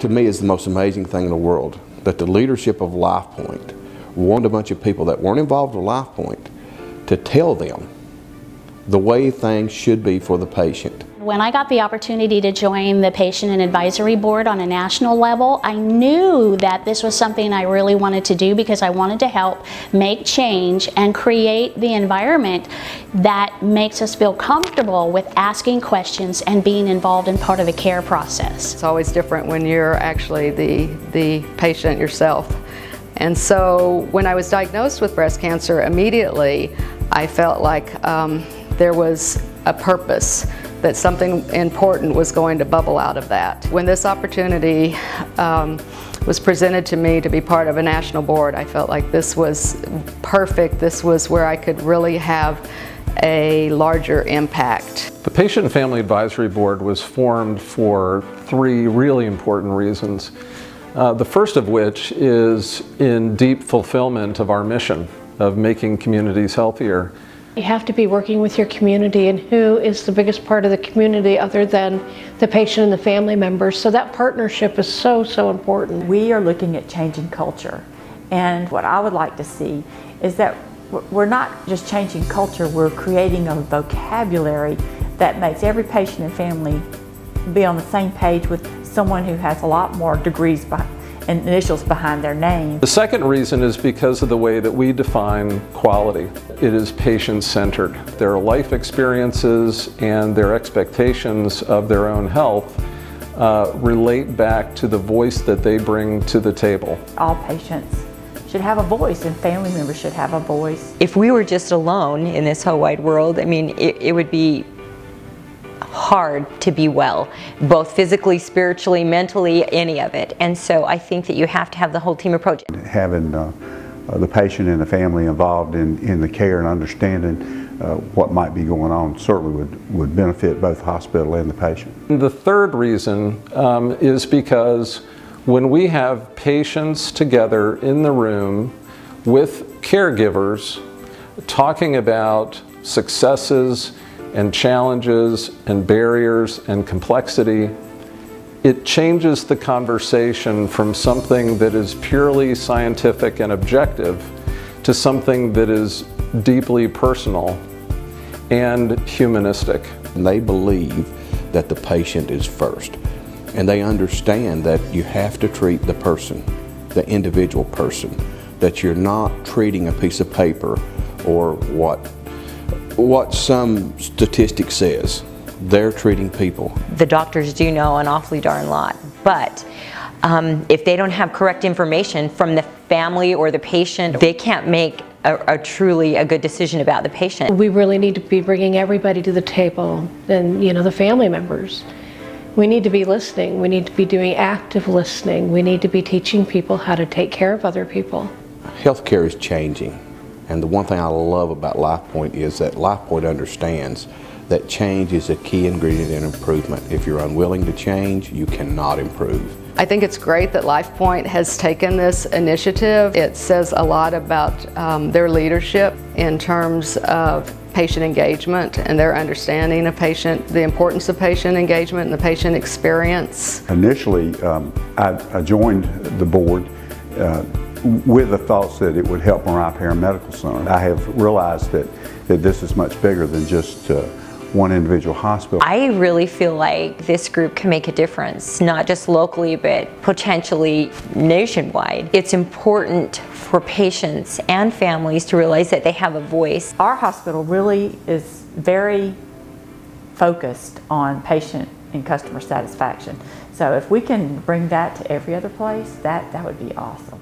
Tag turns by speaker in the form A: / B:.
A: To me, it's the most amazing thing in the world that the leadership of LifePoint wanted a bunch of people that weren't involved with LifePoint to tell them the way things should be for the patient.
B: When I got the opportunity to join the Patient and Advisory Board on a national level, I knew that this was something I really wanted to do because I wanted to help make change and create the environment that makes us feel comfortable with asking questions and being involved in part of the care process.
C: It's always different when you're actually the patient yourself. And so when I was diagnosed with breast cancer, immediately I felt like there was a purpose, that something important was going to bubble out of that. When this opportunity was presented to me to be part of a national board, I felt like this was perfect. This was where I could really have a larger impact.
D: The Patient and Family Advisory Board was formed for three really important reasons. The first of which is in deep fulfillment of our mission of making communities healthier.
E: You have to be working with your community, and who is the biggest part of the community other than the patient and the family members. So that partnership is so important.
F: We are looking at changing culture, and what I would like to see is that we're not just changing culture, we're creating a vocabulary that makes every patient and family be on the same page with someone who has a lot more degrees and initials behind their name.
D: The second reason is because of the way that we define quality. It is patient-centered. Their life experiences and their expectations of their own health relate back to the voice that they bring to the table.
F: All patients should have a voice, and family members should have a voice.
G: If we were just alone in this whole wide world, I mean, it would be hard to be well, both physically, spiritually, mentally, any of it. And so I think that you have to have the whole team approach.
H: Having the patient and the family involved in the care and understanding what might be going on certainly would benefit both the hospital and the patient.
D: The third reason is because when we have patients together in the room with caregivers talking about successes and challenges and barriers and complexity, it changes the conversation from something that is purely scientific and objective to something that is deeply personal and humanistic.
A: And they believe that the patient is first, and they understand that you have to treat the person, the individual person, that you're not treating a piece of paper or what some statistic says. They're treating people.
G: The doctors do know an awfully darn lot, but if they don't have correct information from the family or the patient, they can't make a truly good decision about the patient.
E: We really need to be bringing everybody to the table, and the family members. We need to be listening. We need to be doing active listening. We need to be teaching people how to take care of other people.
A: Healthcare is changing. And the one thing I love about LifePoint is that LifePoint understands that change is a key ingredient in improvement. If you're unwilling to change, you cannot improve.
C: I think it's great that LifePoint has taken this initiative. It says a lot about their leadership in terms of patient engagement and their understanding of the importance of patient engagement and the patient experience.
H: Initially, I joined the board with the thoughts that it would help Moriah Paramedical Center. I have realized that this is much bigger than just one individual hospital.
G: I really feel like this group can make a difference, not just locally, but potentially nationwide. It's important for patients and families to realize that they have a voice.
F: Our hospital really is very focused on patient and customer satisfaction. So if we can bring that to every other place, that would be awesome.